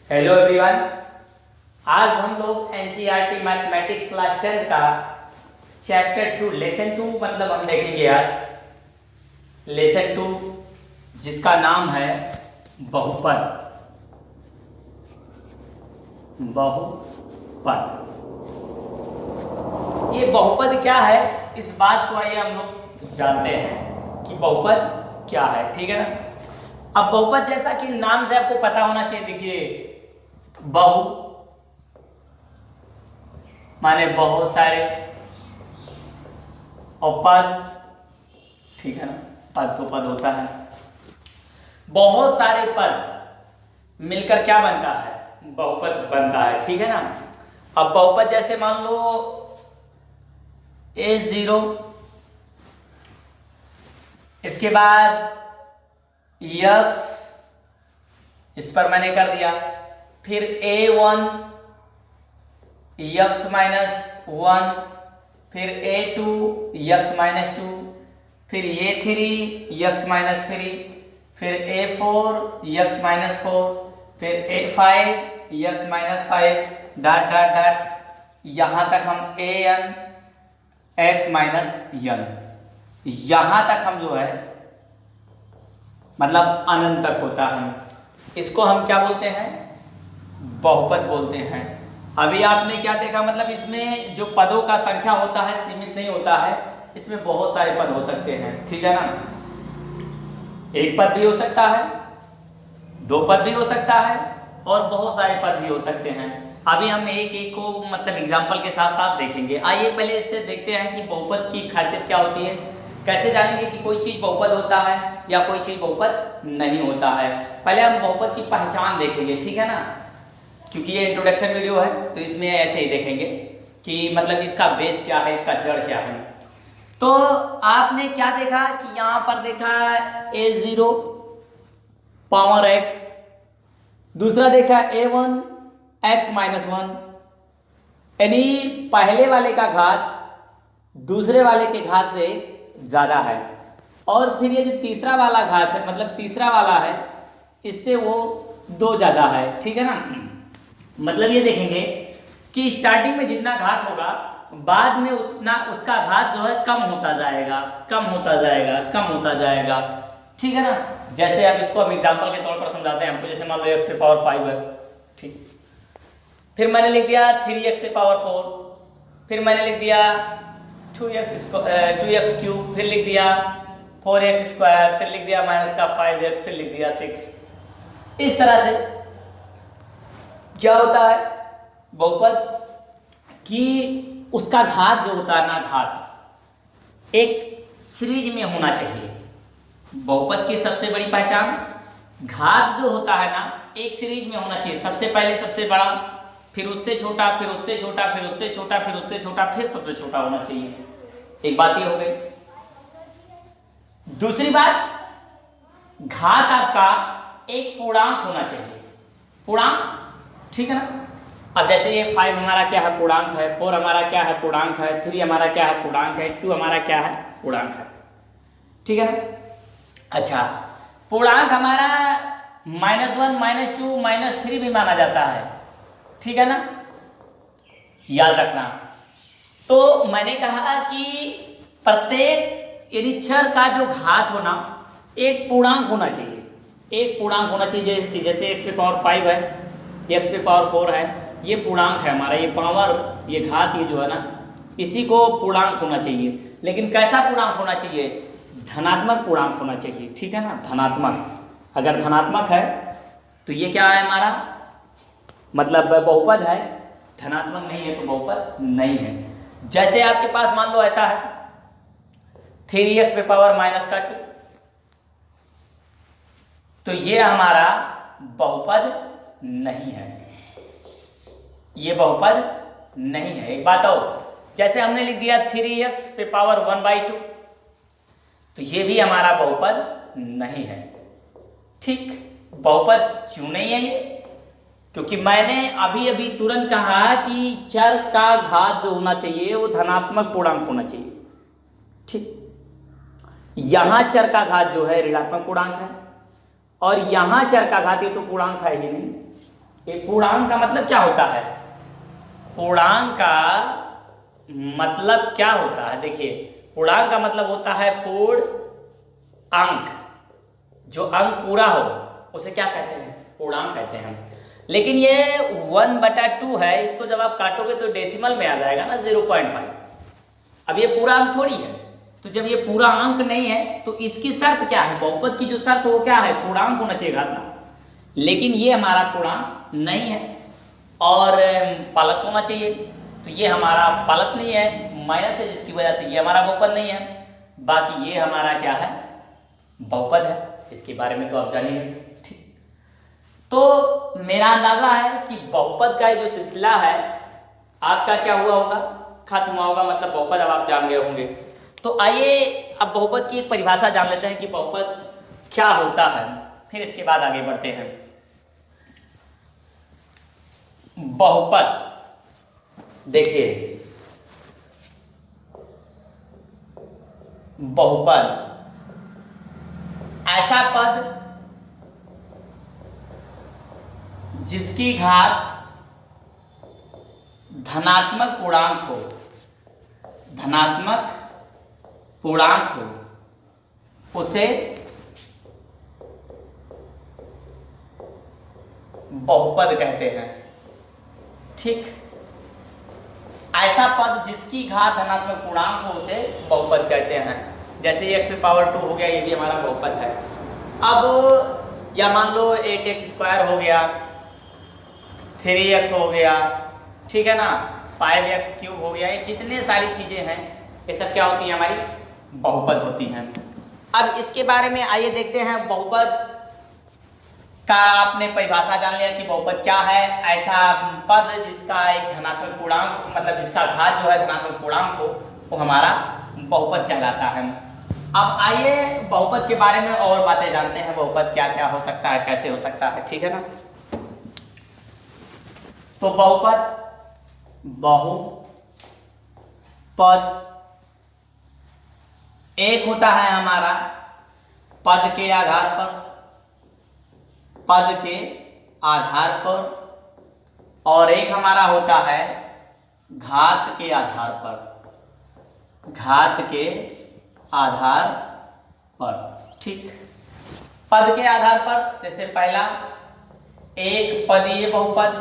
Hello everyone. आज हम लोग एनसीईआरटी मैथमेटिक्स क्लास 10 का चैप्टर 2 लेसन 2 मतलब हम देखेंगे आज लेसन 2 जिसका नाम है बहुपद। बहुपद, ये बहुपद क्या है, इस बात को आइए हम लोग जानते हैं कि बहुपद क्या है। ठीक है ना। अब बहुपद जैसा कि नाम से आपको पता होना चाहिए। देखिए, बहु माने बहुत सारे और पद, ठीक है ना, पद तो पद होता है। बहुत सारे पद मिलकर क्या बनता है, बहुपद बनता है। ठीक है ना। अब बहुपद जैसे मान लो A0, इसके बाद यक्स, इस पर मैंने कर दिया, फिर A1 यक्स माइनस 1, फिर A2 यक्स माइनस 2, फिर A3 यक्स माइनस 3, फिर A4 यक्स माइनस 4, फिर A5 x minus 5, dot dot dot, यहां तक हम AN एक्स माइनस यन, यहां तक हम जो है मतलब अनंत तक होता है। इसको हम क्या बोलते हैं, बहुपद बोलते हैं। अभी आपने क्या देखा, मतलब इसमें जो पदों का संख्या होता है सीमित नहीं होता है, इसमें बहुत सारे पद हो सकते हैं। ठीक है ना। एक पद भी हो सकता है, दो पद भी हो सकता है और बहुत सारे पद भी हो सकते हैं। अभी हम एक एक को मतलब एग्जाम्पल के साथ साथ देखेंगे। आइए पहले इससे देखते हैं कि बहुपद की खासियत क्या होती है, कैसे जानेंगे कि कोई चीज बहुपद होता है या कोई चीज बहुपद नहीं होता है। पहले हम बहुपद की पहचान देखेंगे, ठीक है ना, क्योंकि ये इंट्रोडक्शन वीडियो है तो इसमें ऐसे ही देखेंगे कि मतलब इसका बेस क्या है, इसका जड़ क्या है। तो आपने क्या देखा कि यहां पर देखा A0 पावर x, दूसरा देखा A1 x माइनस 1, यानी पहले वाले का घात दूसरे वाले के घात से ज्यादा है। और फिर ये जो तीसरा वाला घात है, मतलब तीसरा वाला है, इससे वो 2 ज्यादा है। ठीक है ना। मतलब ये देखेंगे कि स्टार्टिंग में जितना घात होगा बाद में उतना उसका घात जो है कम होता जाएगा, कम होता जाएगा, कम होता जाएगा। ठीक है ना। जैसे अब इसको हम एग्जांपल के तौर पर समझाते हैं हमको। जैसे मान लो x पे पावर 5 है, ठीक, फिर मैंने लिख दिया 3x पे पावर 4, फिर मैंने लिख दिया 2x क्यूब, फिर लिख दिया 4x स्क्वायर, फिर लिख दिया माइनस का 5x, फिर लिख दिया 6। इस तरह से क्या होता है बहुपद कि उसका घात जो होता है ना, घात एक सीरीज में होना चाहिए। बहुपद की सबसे बड़ी पहचान, घात जो होता है ना एक सीरीज में होना चाहिए। सबसे पहले सबसे बड़ा, फिर उससे छोटा, फिर उससे छोटा, फिर उससे छोटा, फिर उससे छोटा, फिर सबसे छोटा होना चाहिए। एक बात ये हो गई। दूसरी बात, घात आपका एक पूर्णांक होना चाहिए, पूर्णांक। ठीक है ना। अब जैसे ये 5 हमारा क्या है, पूर्णांक है, 4 हमारा क्या है, पूर्णांक है, 3 हमारा क्या है, पूर्णांक है, 2 हमारा क्या है, पूर्णांक है। ठीक है ना। अच्छा, पूर्णांक हमारा -1 -2 -3 भी माना जाता है। ठीक है ना, याद रखना। तो मैंने कहा कि प्रत्येक यदि चर का जो घात होना एक पूर्णांक होना चाहिए, एक पूर्णांक होना चाहिए। जैसे x पे पावर 5 है, x पे पावर 4 है, ये पूर्णांक है हमारा, ये पावर, ये घात, ये जो है ना, इसी को पूर्णांक होना चाहिए। लेकिन कैसा पूर्णांक होना चाहिए, धनात्मक पूर्णांक होना चाहिए। ठीक है ना, धनात्मक। अगर धनात्मक है तो ये क्या है हमारा, मतलब बहुपद है। धनात्मक नहीं है तो बहुपद नहीं है। जैसे आपके पास मान लो ऐसा है 3x पे पावर माइनस का 2, तो ये हमारा बहुपद नहीं है, ये बहुपद नहीं है। एक बात और, जैसे हमने लिख दिया 3x पे पावर 1/2, तो ये भी हमारा बहुपद नहीं है। ठीक, बहुपद क्यों नहीं है ये, क्योंकि मैंने अभी अभी तुरंत कहा कि चर का घात जो होना चाहिए वो धनात्मक पूर्णांक होना चाहिए। ठीक, यहां चर का घात जो है ऋणात्मक पूर्णांक है और यहां चर का घात ये तो पूर्णांक है ही नहीं, ये पूर्णांक का मतलब क्या होता है? पूर्णांक का मतलब क्या होता है? देखिए, पूर्णांक का मतलब होता है पूर्ण अंक। जो अंक पूरा हो उसे क्या कहते हैं? पूर्णांक कहते हैं। लेकिन ये 1/2 है, इसको जब आप काटोगे तो डेसिमल में आ जाएगा ना, 0.5। अब ये पूरा अंक थोड़ी है, तो जब ये पूरा अंक नहीं है तो इसकी शर्त क्या है? बहुपद की जो शर्त है वो क्या है? पूर्णांक होना चाहिए घातना। लेकिन ये हमारा पूर्णांक नहीं है और प्लस होना चाहिए, तो ये हमारा प्लस नहीं है, माइनस है, जिसकी वजह से ये हमारा बहुपद नहीं है। बाकी ये हमारा क्या है? बहुपद है। इसके बारे में तो आप जानिए। ठीक, तो मेरा अंदाजा है कि बहुपद का जो सिलसिला है आपका क्या हुआ होगा? खत्म हुआ होगा, मतलब बहुपद अब आप जान गए होंगे। तो आइए अब बहुपद की एक परिभाषा जान लेते हैं कि बहुपद क्या होता है, फिर इसके बाद आगे बढ़ते हैं। बहुपद, देखिए, बहुपद ऐसा पद जिसकी घात धनात्मक पूर्णांक हो, धनात्मक पूर्णांक हो, उसे बहुपद कहते हैं। ठीक, ऐसा पद जिसकी घात धनात्मक पूर्णांक हो उसे बहुपद कहते हैं। जैसे x⁻² हो गया, ये भी हमारा बहुपद है। अब या मान लो 8x² हो गया, 3x हो गया, ठीक है ना, 5x³ हो गया, ये जितने सारी चीजें हैं ये सब क्या होती हैं? हमारी बहुपद होती हैं। अब इसके बारे में आइए देखते हैं। बहुपद का आपने परिभाषा जान लिया कि बहुपद क्या है। ऐसा पद जिसका एक धनात्मक पूर्णांक, मतलब जिसका घात जो है धनात्मक पूर्णांक हो, वो हमारा बहुपद कहलाता है। अब आइए बहुपद के बारे में और बातें जानते हैं। बहुपद क्या क्या हो सकता है, कैसे हो सकता है, ठीक है ना। तो बहुपद एक होता है हमारा पद के आधार पर, पद के आधार पर, और एक हमारा होता है घात के आधार पर, घात के आधार पर। ठीक, पद के आधार पर जैसे पहला एक पदीय बहुपद,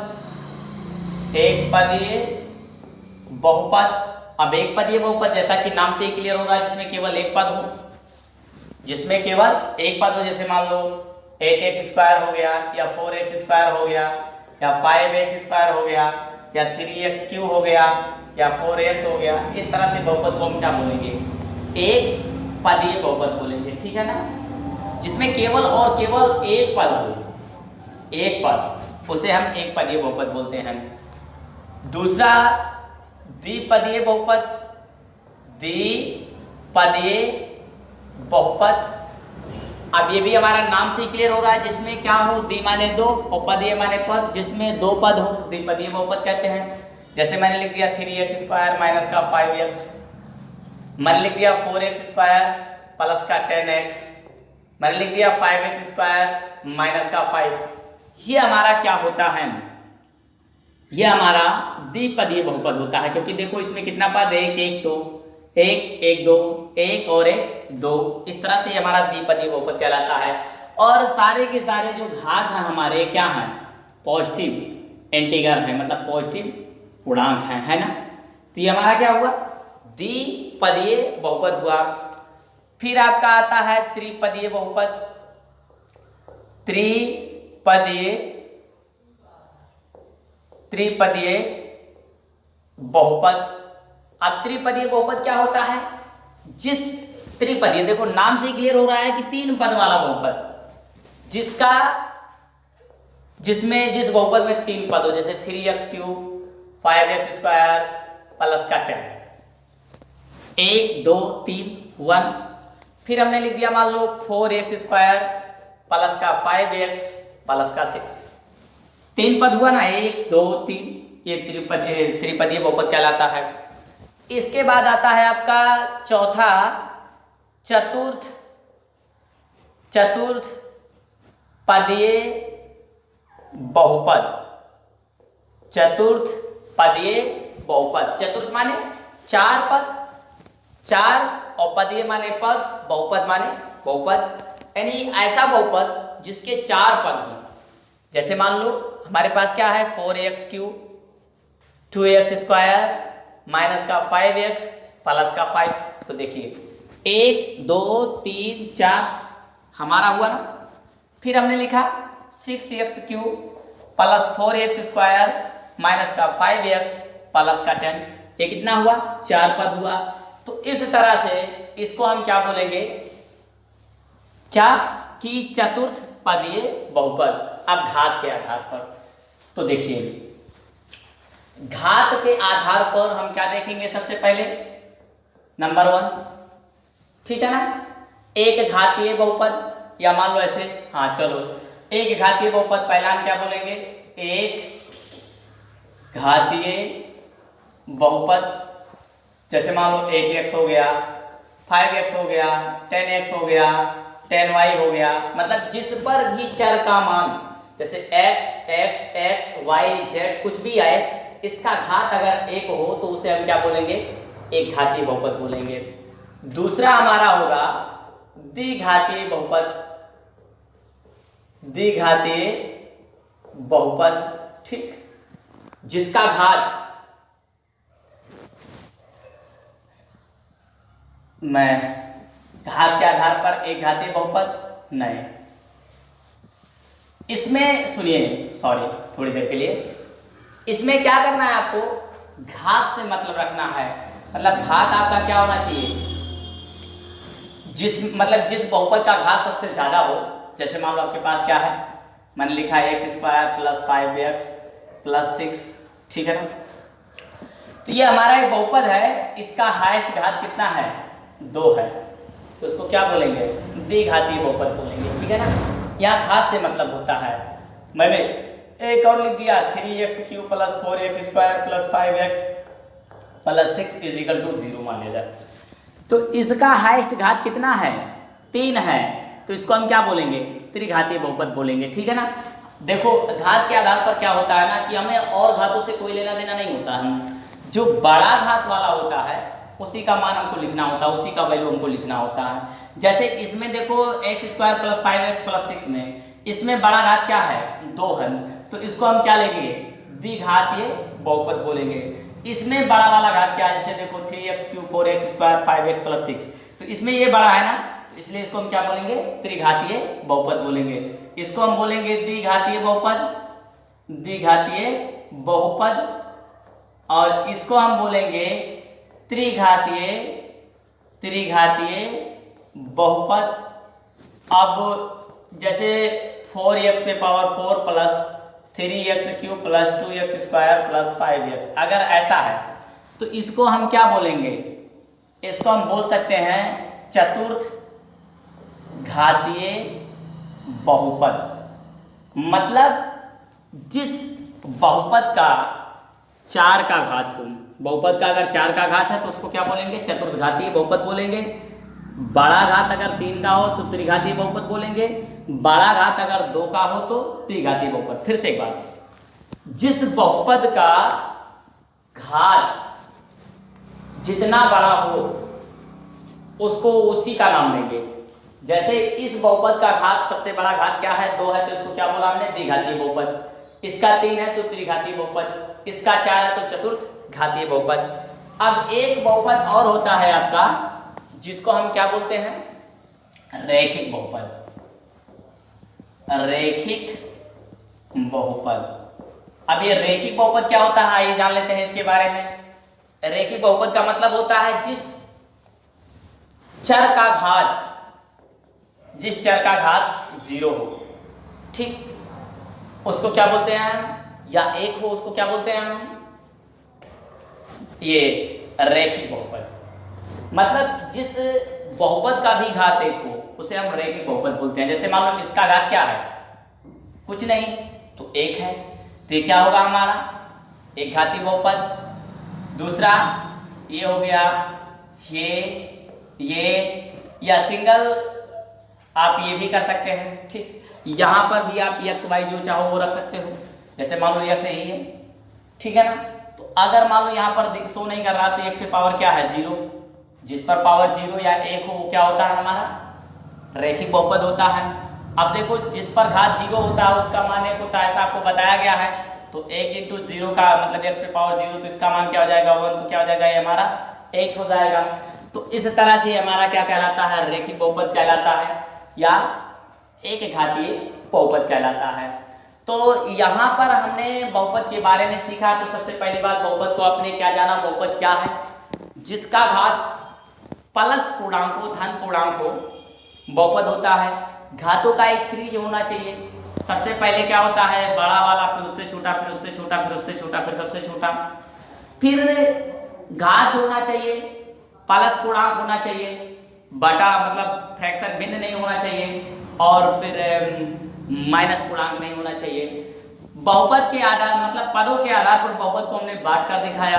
एक पदीय बहुपद। अब एक पदीय बहुपद जैसा कि नाम से ही क्लियर हो रहा है, जिसमें केवल एक पद हो, जिसमें केवल एक पद हो। जैसे मान लो 8x² हो गया, या 4x² हो गया, या 5x² हो गया, या 3x³ हो गया, या 4x हो गया। इस तरह से बहुपद को हम क्या बोलेंगे? एक पदीय बहुपद बोलेंगे, ठीक है ना, जिसमें केवल और केवल एक पद हो, एक पद, उसे हम एक पदीय बहुपद बोलते हैं। दूसरा द्विपदीय बहुपद, द्विपदीय बहुपद। अब ये भी हमारा नाम से ही क्लियर हो रहा है, जिसमें क्या हो? द्वि माने दो और पदीय माने पद, जिसमें दो पद हो, द्विपदीय बहुपद कहते हैं। जैसे मैंने लिख दिया 3x² माइनस का 5x, मैंने लिख दिया 4x² प्लस का 10x, मैंने लिख दिया 5x² माइनस का 5। ये हमारा क्या होता है? ये हमारा द्विपदीय बहुपद होता है, क्योंकि देखो इसमें कितना पद है? एक एक दो, एक एक दो, एक और एक दो। इस तरह से हमारा द्विपदीय बहुपद कहलाता है। और सारे के सारे जो घात हैं हमारे क्या हैं? पॉजिटिव इंटीगर है, मतलब पॉजिटिव पूर्णांक है ना। तो ये हमारा क्या हुआ? द्विपदीय बहुपद हुआ। फिर आपका आता है त्रिपदीय बहुपद, त्रिपदीय बहुपद। अब त्रिपदीय बहुपद क्या होता है? जिस त्रिपदीय, देखो नाम से ही क्लियर हो रहा है कि तीन पद वाला बहुपद, जिस बहुपद में तीन पद हो, जैसे 3x³ 5x² प्लस का 10, 1 2 3 1। फिर हमने लिख दिया मान लो 4x² प्लस का 5x प्लस का 6। तीन पद हुआ ना, 1 2 3, ये त्रिपदीय बहुपद कहलाता है। इसके बाद आता है आपका चौथा चतुर्थ पदीय बहुपद। चतुर्थ पदीय बहुपद। चतुर्थ माने 4 पद, 4 और पदीय माने पद, बहुपद माने बहुपद, यानी ऐसा बहुपद जिसके 4 पद हों। जैसे मान लो हमारे पास क्या है 4x³ 2x² माइनस का 5x प्लस का 5। तो देखिए 1 2 3 4 हमारा हुआ ना। फिर हमने लिखा 6x³ प्लस 4x² माइनस का 5x प्लस का 10। ये कितना हुआ 4 पद हुआ। तो इस तरह से इसको हम क्या बोलेंगे, क्या कि चतुर्थ पदीय बहुपद। अब घात के आधार पर तो देखिए, घात के आधार पर हम क्या देखेंगे सबसे पहले, नंबर 1, ठीक है ना, एक घातीय बहुपद, या मान लो ऐसे, हाँ चलो एक घातीय बहुपद पहला हम क्या बोलेंगे, एक घातीय बहुपद। जैसे मान लो 8x हो गया, 5x हो गया, 10x हो गया, 10y हो गया, मतलब जिस पर भी चर का मान, जैसे x, y, z कुछ भी आए, इसका घात अगर 1 हो तो उसे हम क्या बोलेंगे, एक घातीय बहुपद बोलेंगे। दूसरा हमारा होगा द्विघातीय बहुपद, द्विघातीय बहुपद, ठीक, जिसका घात मैं घात के आधार पर एक घातीय बहुपद नहीं। इसमें सुनिए, सॉरी थोड़ी देर के लिए, इसमें क्या करना है आपको, घात से मतलब रखना है। मतलब घात आपका क्या होना चाहिए, जिस बहुपद का घात सबसे ज्यादा हो। जैसे मान लो आपके पास क्या है, मैंने लिखा है x² प्लस 5x प्लस 6, ठीक है ना। तो ये हमारा एक बहुपद है, इसका हाईएस्ट घात कितना है, 2 है, तो इसको क्या बोलेंगे, द्विघातीय बहुपद बोलेंगे, ठीक है ना। यहाँ घात से मतलब होता है। मैंने एक और लिख दिया 3x³ plus 4x² plus 5x plus 6 equal to 0 मान लिया जाए। तो इसका हाईएस्ट घात कितना है, 3 है, तो इसको हम क्या बोलेंगे, त्रिघातीय बहुपद बोलेंगे, ठीक है ना। देखो घात के आधार पर क्या होता है ना कि हमें और घातों से कोई लेना देना नहीं होता, हम जो बड़ा घात वाला होता है उसी का मान हमको लिखना होता है, उसी का वैल्यू हमको लिखना होता है। जैसे इसमें देखो x² प्लस 5x प्लस 6 में, इसमें बड़ा घात क्या है, 2 है, तो इसको हम क्या लेंगे, द्विघातीय बहुपद बोलेंगे। इसमें बड़ा वाला घात क्या है, जैसे देखो 3x³ 4x² 5x प्लस 6, तो इसमें ये बड़ा है ना, तो इसलिए इसको हम क्या बोलेंगे, त्रिघातीय बहुपद बोलेंगे। इसको हम बोलेंगे द्विघातीय बहुपद, द्विघातीय बहुपद, और इसको हम बोलेंगे त्रिघातीय, त्रिघातीय बहुपद। अब जैसे 4x पे power 4 plus 3x³ plus 2x² plus 5x, अगर ऐसा है तो इसको हम क्या बोलेंगे, इसको हम बोल सकते हैं चतुर्थ घातीय बहुपद। मतलब जिस बहुपद का 4 का घात हो, बहुपद का अगर 4 का घात है तो उसको क्या बोलेंगे, चतुर्थ घातीय बहुपद बोलेंगे। बड़ा घात अगर 3 का हो तो त्रिघातीय बहुपद बोलेंगे। बड़ा घात अगर 2 का हो तो त्रिघातीय बहुपद। फिर से एक बात, जिस बहुपद का घात जितना बड़ा हो उसको उसी का नाम देंगे। जैसे इस बहुपद का घात सबसे बड़ा घात क्या है, 2 है, तो इसको क्या बोला हमने, द्विघातीय बहुपद। इसका 3 है तो त्रिघातीय बहुपद, इसका 4 है तो चतुर्थ घातीय बहुपद। अब एक बहुपद और होता है आपका, जिसको हम क्या बोलते हैं, रैखिक बहुपद, रैखिक बहुपद। अब ये रैखिक बहुपद क्या होता है, आइए जान लेते हैं इसके बारे में। रैखिक बहुपद का मतलब होता है जिस चर का घात, जिस चर का घात 0 हो, ठीक, उसको क्या बोलते हैं हम, या 1 हो उसको क्या बोलते हैं हम, ये रैखिक बहुपद। मतलब जिस बहुपद का भी घात 1 हो उसे हम रैखिक बहुपद बोलते हैं। जैसे मान लो इसका घात क्या है, कुछ नहीं, तो 1 है, तो ये क्या होगा हमारा, एक घातीय बहुपद। दूसरा ये हो गया, ये या सिंगल आप ये भी कर सकते हैं, ठीक। यहाँ पर भी आप x y जो चाहो वो रख सकते हो। जैसे मान लो x यही है, ठीक है ना। तो अगर मान लो यहाँ पर शो नहीं कर रहा तो x पे पावर क्या है 0, जिस पर पावर 0 या 1 हो वो क्या होता है हमारा रैखिक बहुपद होता है। अब देखो जिस पर घात 0 होता है उसका मान 1 होता है, ऐसा आपको बताया गया है। तो 1 इंटू 0 का मतलब x पे पावर 0, तो इसका मान क्या हो जाएगा 1, तो क्या हो जाएगा ये हमारा 8 हो जाएगा। तो इस तरह से हमारा क्या कहलाता है रैखिक बहुपद कहलाता है या एक घातीय बहुपद कहलाता है। तो यहाँ पर हमने बहुपद के बारे में सीखा। तो सबसे पहली बात बहुपद को आपने क्या जाना, बहुपद क्या है, जिसका घात प्लस पूर्णांक हो धन पूर्णांक हो बहुपद होता है। घातों का एक सीरीज होना चाहिए। सबसे पहले क्या होता है बड़ा वाला, फिर उससे छोटा, फिर उससे छोटा, फिर उससे छोटा, फिर सबसे छोटा, फिर घात होना चाहिए, प्लस पूर्णांक होना चाहिए, बटा मतलब फ्रैक्शन भिन्न नहीं होना चाहिए, और फिर माइनस पूर्णांक नहीं होना चाहिए। बहुपद के आधार मतलब पदों के आधार पर बहुपद को हमने बांट कर दिखाया,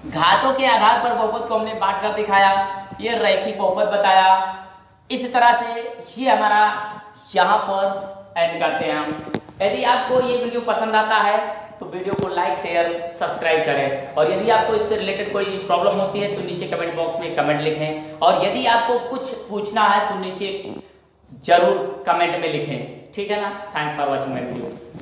घातों के आधार पर बहुपद को हमने बांट कर दिखाया, ये रैखिक बहुपद बताया। इस तरह से ये हमारा यहाँ पर एंड करते हैं हम। यदि आपको ये वीडियो पसंद आता है तो वीडियो को लाइक शेयर सब्सक्राइब करें, और यदि आपको इससे रिलेटेड कोई प्रॉब्लम होती है तो नीचे कमेंट बॉक्स में कमेंट लिखें, और यदि आपको कुछ पूछना है तो नीचे जरूर कमेंट में लिखें। ठीक है ना। Thanks for watching my video.